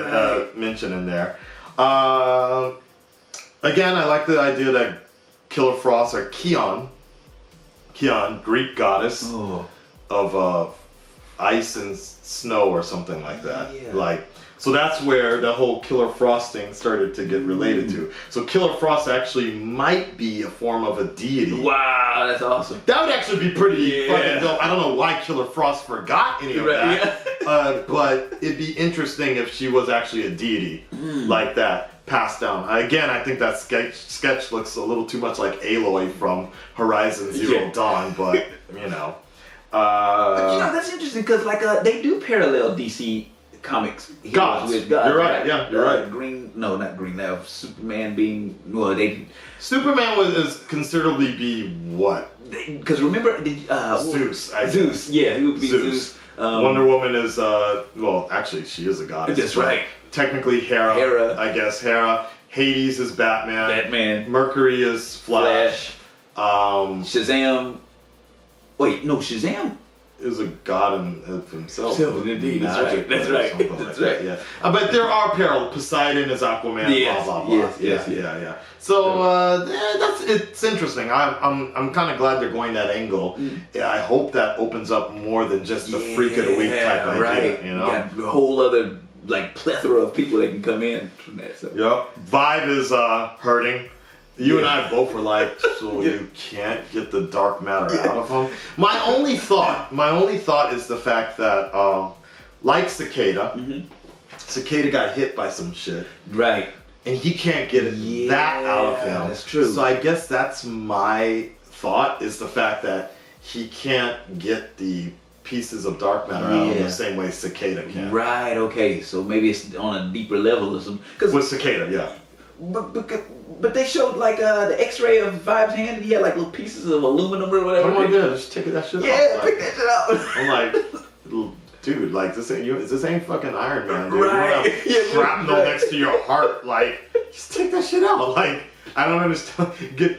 [SPEAKER 3] mention in there. Again, I like the idea that Killer Frost or Kion, Greek goddess of ice and snow or something like that. Yeah. So that's where the whole Killer Frost thing started to get related to. So Killer Frost actually might be a form of a deity.
[SPEAKER 4] Wow, that's awesome.
[SPEAKER 3] That would actually be pretty fucking dope. I don't know why Killer Frost forgot any of that. But it'd be interesting if she was actually a deity like that. Passed down. Again, I think that sketch looks a little too much like Aloy from Horizon Zero Dawn, but you know.
[SPEAKER 4] That's interesting because they do parallel DC comics
[SPEAKER 3] gods with gods. You're right. Yeah, you're right.
[SPEAKER 4] Not Green. Now Superman being
[SPEAKER 3] Superman is considerably be what?
[SPEAKER 4] Because remember
[SPEAKER 3] Zeus.
[SPEAKER 4] Zeus. Yeah, he would be Zeus.
[SPEAKER 3] Wonder Woman is actually she is a goddess.
[SPEAKER 4] That's right.
[SPEAKER 3] Technically Hera. I guess Hera. Hades is Batman. Mercury is Flash.
[SPEAKER 4] Shazam. Wait, no, Shazam
[SPEAKER 3] is a god of himself.
[SPEAKER 4] Indeed, that's right.
[SPEAKER 3] Yeah. But there are parallels. Poseidon is Aquaman. Blah blah blah. Yeah. So it's interesting. I'm kind of glad they're going that angle. Yeah, I hope that opens up more than just the freak of the week type idea. You know,
[SPEAKER 4] a whole other plethora of people that can come in from that. So.
[SPEAKER 3] Yep. Vibe is hurting. You and I both were like, so you can't get the dark matter out of him. My only thought is the fact that, like Cicada, Cicada got hit by some shit.
[SPEAKER 4] Right.
[SPEAKER 3] And he can't get that out of him.
[SPEAKER 4] That's true.
[SPEAKER 3] So I guess that's my thought, is the fact that he can't get the pieces of dark matter out of him the same way Cicada can.
[SPEAKER 4] Right, okay. So maybe it's on a deeper level or something.
[SPEAKER 3] With Cicada, yeah.
[SPEAKER 4] But they showed the X-ray of Vibe's hand. He had little pieces of aluminum or whatever.
[SPEAKER 3] Oh my god, just take that shit off.
[SPEAKER 4] Yeah, pick that shit out.
[SPEAKER 3] I'm like, dude, this ain't fucking Iron Man, dude.
[SPEAKER 4] Right.
[SPEAKER 3] You have shrapnel next to your heart. Just take that shit out. I don't understand.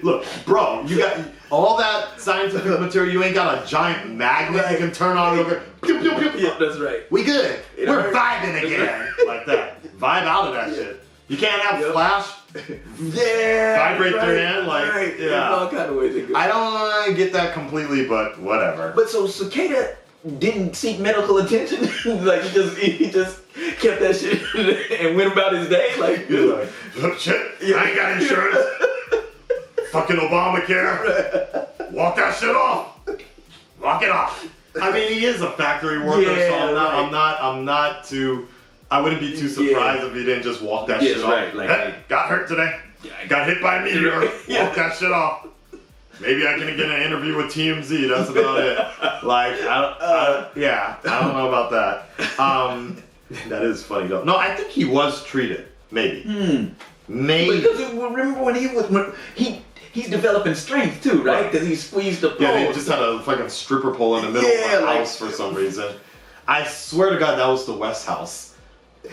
[SPEAKER 3] Look, bro, you got all that scientific material. You ain't got a giant magnet you can turn on over. Pew, pew, pew.
[SPEAKER 4] Yeah, that's right.
[SPEAKER 3] We good. We're vibing again. Like that. Vibe out of that shit. You can't have Flash vibrate their hand, like
[SPEAKER 4] yeah. All kind of ways they go.
[SPEAKER 3] I don't get that completely, but whatever.
[SPEAKER 4] But so Cicada didn't seek medical attention. Like he just kept that shit and went about his day. Like
[SPEAKER 3] you're like, oh, shit, I ain't got insurance. Fucking Obamacare. Walk that shit off. Walk it off. I mean, he is a factory worker, so I'm not too. I wouldn't be too surprised if he didn't just walk that shit off. Like, hey, got hurt today. Got hit by a meteor. Walk that shit off. Maybe I can get an interview with TMZ. That's about it. Like, I don't know about that. That is funny though. No, I think he was treated. Maybe. Maybe.
[SPEAKER 4] Because remember when he's developing strength too, right? Because he squeezed the pole.
[SPEAKER 3] Yeah, they just had a fucking stripper pole in the middle of the house for some reason. I swear to God, that was the West House.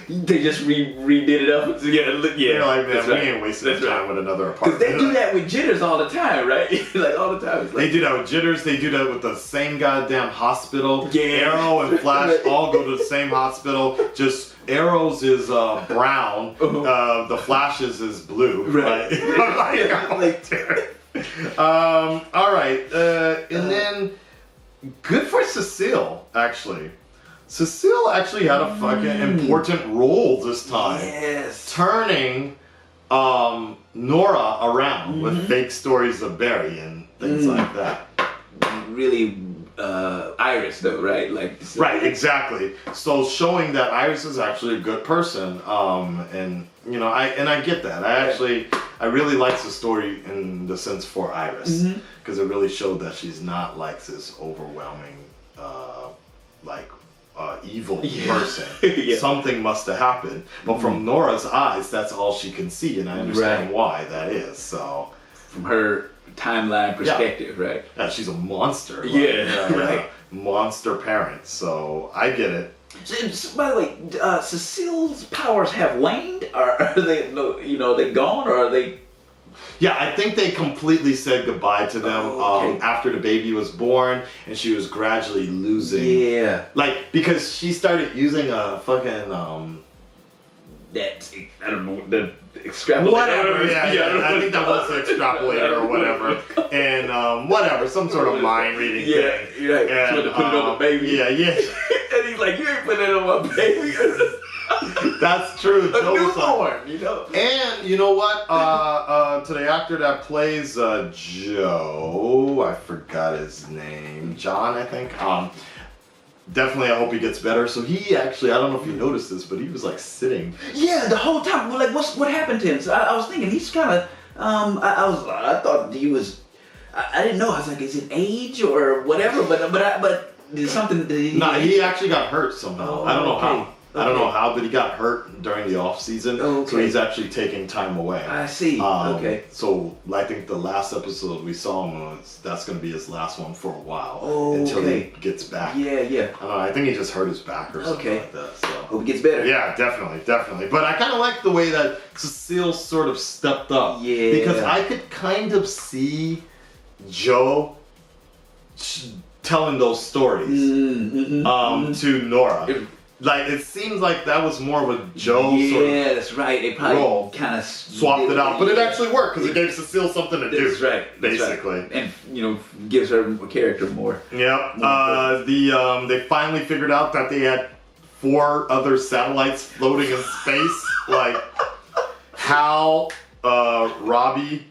[SPEAKER 4] They just redid it up.
[SPEAKER 3] They're like, man, we ain't wasting time with another apartment.
[SPEAKER 4] Because they do that with Jitters all the time, right? Like all the time.
[SPEAKER 3] They do that with Jitters. They do that with the same goddamn hospital. Arrow and Flash all go to the same hospital. Just Arrow's is brown. The Flash's is blue. Right. All right. And then, good for Cecile, actually. Cecile actually had a fucking important role this time.
[SPEAKER 4] Yes.
[SPEAKER 3] Turning Nora around with fake stories of Barry and things like that.
[SPEAKER 4] Really, Iris though, right? Like.
[SPEAKER 3] Right, exactly. So showing that Iris is actually a good person, and you know, I get that. I really like the story in the sense for Iris because it really showed that she's not like this overwhelming, evil person. Something must have happened. But from Nora's eyes, that's all she can see, and I understand why that is. So,
[SPEAKER 4] from her timeline perspective, right?
[SPEAKER 3] Yeah, she's a monster.
[SPEAKER 4] Right.
[SPEAKER 3] Monster parent. So I get it.
[SPEAKER 4] So, by the way, Cecile's powers have waned? Are they, they gone, or are they?
[SPEAKER 3] Yeah, I think they completely said goodbye to them after the baby was born, and she was gradually losing.
[SPEAKER 4] Yeah.
[SPEAKER 3] Like, because she started using a fucking,
[SPEAKER 4] that, I don't know, the extrapolator.
[SPEAKER 3] Whatever, yeah. I think that was the extrapolator or whatever. And, whatever, some sort of mind reading thing.
[SPEAKER 4] Yeah, right.
[SPEAKER 3] And,
[SPEAKER 4] she had to put it on the baby.
[SPEAKER 3] Yeah.
[SPEAKER 4] And he's like, you ain't putting it on my baby.
[SPEAKER 3] That's true.
[SPEAKER 4] A newborn, you know.
[SPEAKER 3] And you know what? To the actor that plays Joe, I forgot his name. John, I think. Definitely, I hope he gets better. So he actually, I don't know if you noticed this, but he was like sitting.
[SPEAKER 4] Yeah, the whole time. Like, what happened to him? So I was thinking he's kind of. I thought he was. I didn't know. I was like, is it age or whatever? But did something.
[SPEAKER 3] Nah, he actually got hurt somehow. I don't know how. I don't know how, but he got hurt during the off season, so he's actually taking time away.
[SPEAKER 4] I see.
[SPEAKER 3] So I think the last episode we saw him that's going to be his last one for a while until he gets back.
[SPEAKER 4] Yeah.
[SPEAKER 3] I don't know. I think he just hurt his back or something like that. So
[SPEAKER 4] hope he gets better.
[SPEAKER 3] Yeah, definitely. But I kind of like the way that Cecile sort of stepped up.
[SPEAKER 4] Yeah.
[SPEAKER 3] Because I could kind of see Joe telling those stories to Nora. Like, it seems like that was more of a Joe sort of
[SPEAKER 4] that's right. They probably kind of
[SPEAKER 3] swapped it out. But it actually worked because it gave Cecile something to do.
[SPEAKER 4] That's right.
[SPEAKER 3] Basically.
[SPEAKER 4] Right. And, gives her a character more.
[SPEAKER 3] Yeah. They finally figured out that they had 4 other satellites floating in space. Like, Hal, Robbie,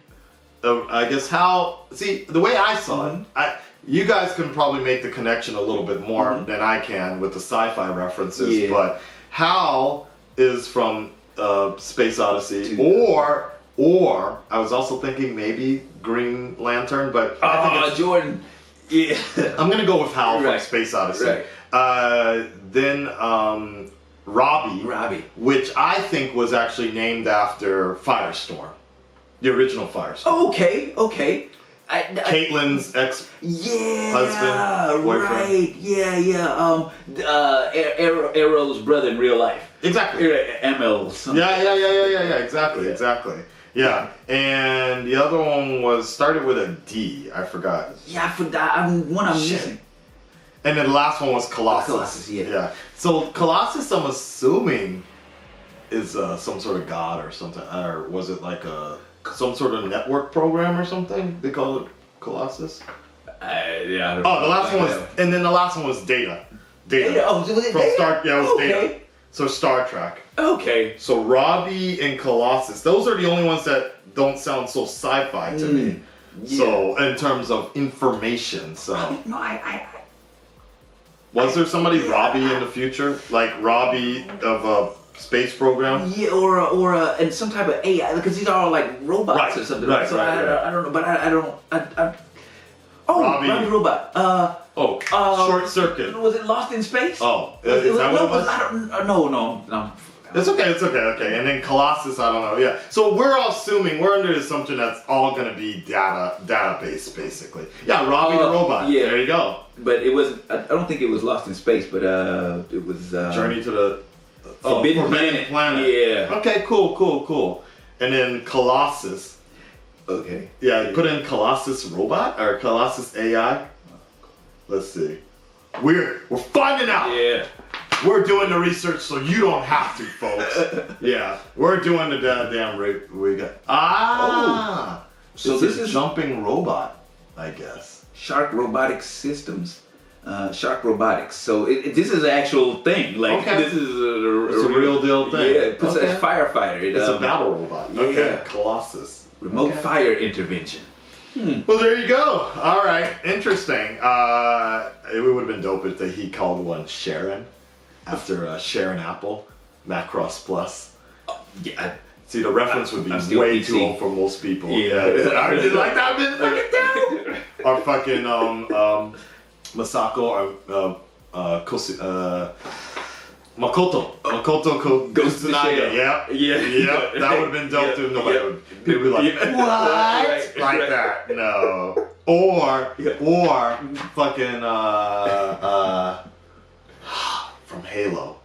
[SPEAKER 3] I guess Hal... See, the way I saw it... You guys can probably make the connection a little bit more than I can with the sci-fi references, but Hal is from Space Odyssey, or I was also thinking maybe Green Lantern, but I think
[SPEAKER 4] Jordan. Yeah,
[SPEAKER 3] I'm gonna go with Hal from Space Odyssey. Right. Then Robbie, which I think was actually named after Firestorm, the original Firestorm.
[SPEAKER 4] Okay.
[SPEAKER 3] Caitlin's ex-husband, boyfriend.
[SPEAKER 4] Right, yeah. Arrow's brother in real life.
[SPEAKER 3] Exactly.
[SPEAKER 4] ML.
[SPEAKER 3] Yeah, exactly. Yeah, and the other one started with a D. I forgot.
[SPEAKER 4] Yeah, I forgot. I'm missing.
[SPEAKER 3] And then the last one was Colossus.
[SPEAKER 4] Colossus, yeah.
[SPEAKER 3] So Colossus, I'm assuming, is some sort of god or something, or was it like some sort of network program or something? They call it Colossus.
[SPEAKER 4] Yeah. I don't
[SPEAKER 3] Oh, the
[SPEAKER 4] know.
[SPEAKER 3] last one was, and then the last one was Data. Data.
[SPEAKER 4] Oh, was it
[SPEAKER 3] From
[SPEAKER 4] Data?
[SPEAKER 3] Star. Yeah, it was
[SPEAKER 4] Okay.
[SPEAKER 3] Data. So Star Trek.
[SPEAKER 4] Okay.
[SPEAKER 3] So Robbie and Colossus, those are the only ones that don't sound so sci-fi to me.
[SPEAKER 4] Yeah.
[SPEAKER 3] So in terms of information, so
[SPEAKER 4] No,
[SPEAKER 3] was there somebody Robbie in the future, like Robbie of a space program?
[SPEAKER 4] Yeah, or and some type of AI, because these are all like robots or something.
[SPEAKER 3] Right,
[SPEAKER 4] so
[SPEAKER 3] right,
[SPEAKER 4] I don't know, but I don't. Oh,
[SPEAKER 3] Robbie
[SPEAKER 4] Robot.
[SPEAKER 3] Short Circuit.
[SPEAKER 4] Was it Lost in Space?
[SPEAKER 3] Oh, is that what it was?
[SPEAKER 4] I don't. No.
[SPEAKER 3] It's okay. And then Colossus, I don't know. Yeah. So we're under the assumption that's all gonna be database basically. Yeah, Robbie the robot.
[SPEAKER 4] Yeah.
[SPEAKER 3] There you go.
[SPEAKER 4] But it wasn't. I don't think it was Lost in Space, but it was
[SPEAKER 3] Journey to the
[SPEAKER 4] Forbidden Planet. Yeah.
[SPEAKER 3] Okay. Cool. And then Colossus.
[SPEAKER 4] Okay.
[SPEAKER 3] Yeah. Put in Colossus robot or Colossus AI. Let's see. We're finding out.
[SPEAKER 4] Yeah.
[SPEAKER 3] We're doing the research so you don't have to, folks. Yeah, we're doing the damn we got. So this is jumping robot, I guess.
[SPEAKER 4] Shark Robotics Systems. Shark Robotics. So this is an actual thing. Like this is
[SPEAKER 3] it's a real deal thing.
[SPEAKER 4] Yeah, it's a firefighter.
[SPEAKER 3] It's a battle robot. Okay, Colossus.
[SPEAKER 4] Remote fire intervention.
[SPEAKER 3] Well, there you go. All right, interesting. It would have been dope if he called one Sharon. After Sharon Apple, Macross Plus.
[SPEAKER 4] Yeah.
[SPEAKER 3] See, the reference would be way too old for most people.
[SPEAKER 4] Yeah.
[SPEAKER 3] I did like that. Fucking dope. Or fucking Masako or Makoto
[SPEAKER 4] Ghost
[SPEAKER 3] Tsunaga. Yeah. That would have been dope too. Nobody would. People would be like, what? Like that. No. Or fucking from Halo.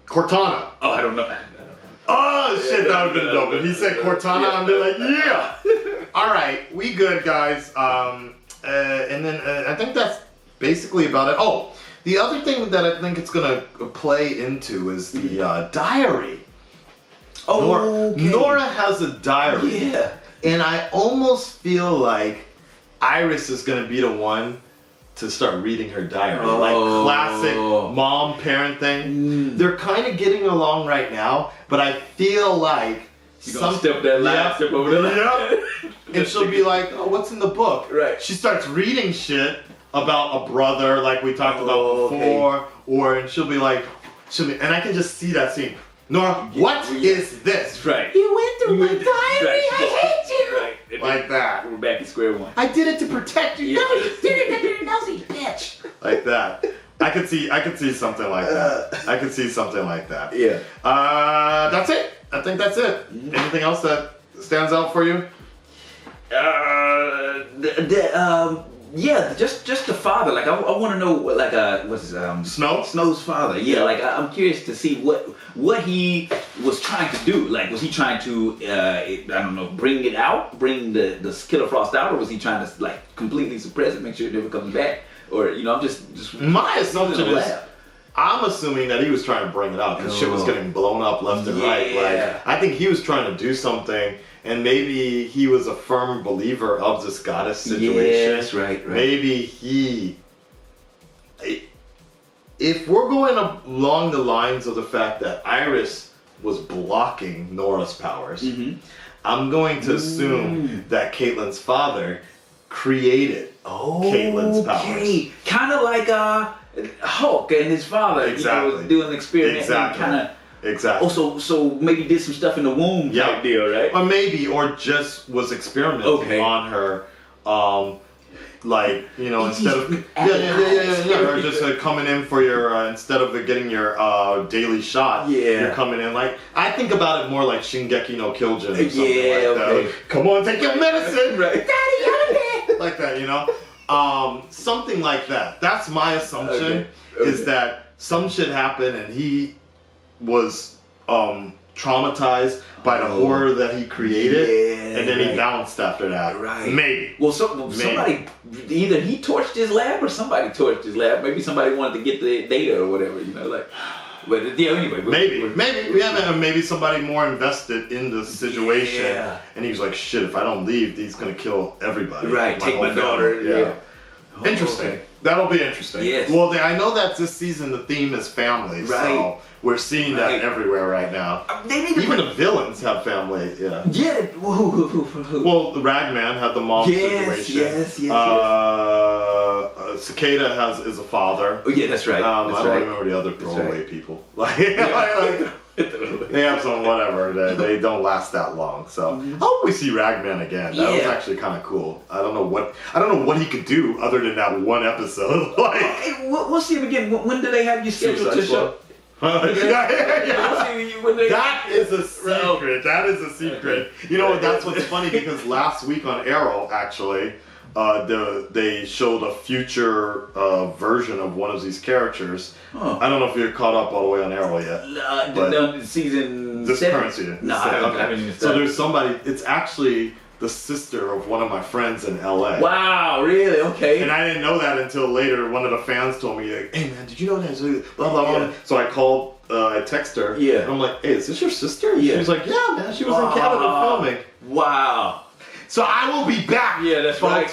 [SPEAKER 3] Cortana.
[SPEAKER 4] Oh, I don't know.
[SPEAKER 3] Oh shit, that would have been dope. If he said Cortana, I'd be like, yeah. Alright, we good, guys. And then I think that's basically about it. Oh, the other thing that I think it's gonna play into is the diary.
[SPEAKER 4] Oh,
[SPEAKER 3] Nora has a diary.
[SPEAKER 4] Yeah.
[SPEAKER 3] And I almost feel like Iris is gonna be the one to start reading her diary. Like classic mom parent thing. They're kind of getting along right now, but I feel like
[SPEAKER 4] she's gonna step that last step over there.
[SPEAKER 3] Yeah. And she'll be like, oh, what's in the book?
[SPEAKER 4] Right.
[SPEAKER 3] She starts reading shit about a brother like we talked about before, and she'll be like, and I can just see that scene. Nora, what is this?
[SPEAKER 4] Right.
[SPEAKER 3] You went through my diary. I hate you.
[SPEAKER 4] Right.
[SPEAKER 3] Like that.
[SPEAKER 4] We're back at square one.
[SPEAKER 3] I did it to protect you. No, you did it because you're a nosy bitch. Like that. I could see something like that.
[SPEAKER 4] Yeah.
[SPEAKER 3] That's it. I think that's it. Anything else that stands out for you?
[SPEAKER 4] Yeah, just the father. Like I want to know, like what's his Snow's father. Yeah, like I'm curious to see what he was trying to do. Like was he trying to I don't know, bring the Killer Frost out, or was he trying to like completely suppress it, make sure it never comes back? Or I'm just
[SPEAKER 3] my assumption is I'm assuming that he was trying to bring it out because shit was getting blown up left and right. Like I think he was trying to do something. And maybe he was a firm believer of this goddess situation.
[SPEAKER 4] Yes, right.
[SPEAKER 3] Maybe if we're going along the lines of the fact that Iris was blocking Nora's powers, I'm going to assume that Caitlin's father created Caitlin's powers.
[SPEAKER 4] Kind of like Hulk and his father.
[SPEAKER 3] Exactly.
[SPEAKER 4] Doing an experiment.
[SPEAKER 3] Exactly. Exactly.
[SPEAKER 4] Oh, so maybe did some stuff in the womb type deal, right?
[SPEAKER 3] Or just was experimenting on her, like instead of or just coming in for your instead of getting your daily shot, you're coming in like I think about it more like Shingeki no Kyojin or something like that. Like, come on, take your medicine,
[SPEAKER 4] right?
[SPEAKER 3] Daddy, like that, something like that. That's my assumption is that some shit happened and he was traumatized by the horror that he created, and then he bounced after that.
[SPEAKER 4] Right.
[SPEAKER 3] Maybe.
[SPEAKER 4] Well, somebody, either he torched his lab or somebody torched his lab. Maybe somebody wanted to get the data or whatever, like. But anyway,
[SPEAKER 3] maybe somebody more invested in the situation, and he was like, "Shit, if I don't leave, he's gonna kill everybody."
[SPEAKER 4] Right, take my daughter. Yeah.
[SPEAKER 3] Interesting. Okay. That'll be interesting.
[SPEAKER 4] Yes.
[SPEAKER 3] Well, I know that this season the theme is family, so we're seeing that everywhere right now. Even the villains have family. Yeah.
[SPEAKER 4] Yeah.
[SPEAKER 3] Well, the Ragman had the mom situation.
[SPEAKER 4] Yes.
[SPEAKER 3] Cicada is a father.
[SPEAKER 4] Oh yeah, that's right.
[SPEAKER 3] I don't remember the other throwaway people. They have some whatever. They don't last that long. So I hope we see Ragman again. That was actually kind of cool. I don't know what he could do other than that one episode.
[SPEAKER 4] We'll see him again. When do they have you scheduled to show?
[SPEAKER 3] That is a secret. That is a secret. You know what? That's what's funny because last week on Arrow, actually, they showed a future version of one of these characters. I don't know if you're caught up all the way on Arrow yet.
[SPEAKER 4] Season
[SPEAKER 3] this
[SPEAKER 4] 7?
[SPEAKER 3] current season.
[SPEAKER 4] No, I haven't even started.
[SPEAKER 3] So there's somebody. It's actually the sister of one of my friends in LA.
[SPEAKER 4] Wow, really? Okay.
[SPEAKER 3] And I didn't know that until later. One of the fans told me, like, "Hey man, did you know that?" Blah blah blah. So I called, I texted her.
[SPEAKER 4] Yeah.
[SPEAKER 3] And I'm like, "Hey, is this your sister?" She was like, "Yeah, man. She was in Canada filming."
[SPEAKER 4] Wow.
[SPEAKER 3] So I will be back.
[SPEAKER 4] Yeah, that's
[SPEAKER 3] folks.
[SPEAKER 4] right.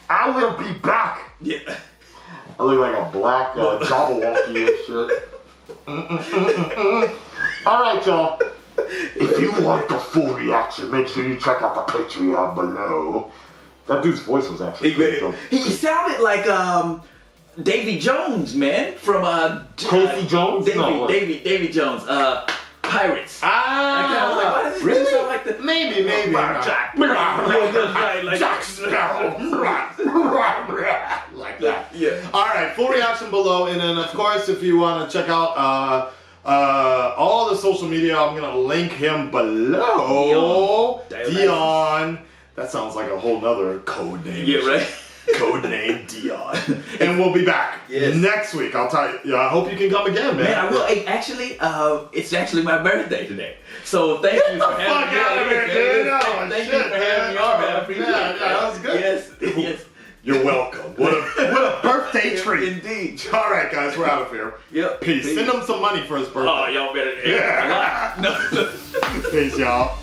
[SPEAKER 3] I will be back.
[SPEAKER 4] Yeah.
[SPEAKER 3] I look like a black Jabberwocky and shit. All right, y'all. If you want the full reaction, make sure you check out the Patreon below. That dude's voice was actually good.
[SPEAKER 4] He sounded like Davy Jones, man, from
[SPEAKER 3] Casey Jones?
[SPEAKER 4] Davy Jones, Pirates.
[SPEAKER 3] Why
[SPEAKER 4] does it sound like the
[SPEAKER 3] maybe
[SPEAKER 4] Jack
[SPEAKER 3] Sparrow like that.
[SPEAKER 4] Yeah.
[SPEAKER 3] All right, full reaction below, and then of course if you want to check out all the social media, I'm gonna link him below. Dion. That sounds like a whole nother code name.
[SPEAKER 4] Yeah, right.
[SPEAKER 3] Code name Dion. And we'll be back next week. I'll tell you. I hope you can come again, man.
[SPEAKER 4] Man, I will. Hey, actually, it's actually my birthday today. So thank you for having me on. Thank you for having me on, man. I appreciate it.
[SPEAKER 3] Yeah, that was good.
[SPEAKER 4] Yes.
[SPEAKER 3] You're welcome. What a birthday treat.
[SPEAKER 4] Indeed.
[SPEAKER 3] All right, guys, we're out of here.
[SPEAKER 4] Yep.
[SPEAKER 3] Peace. Send him some money for his birthday.
[SPEAKER 4] Oh, y'all better.
[SPEAKER 3] Yeah.
[SPEAKER 4] No.
[SPEAKER 3] Peace, y'all.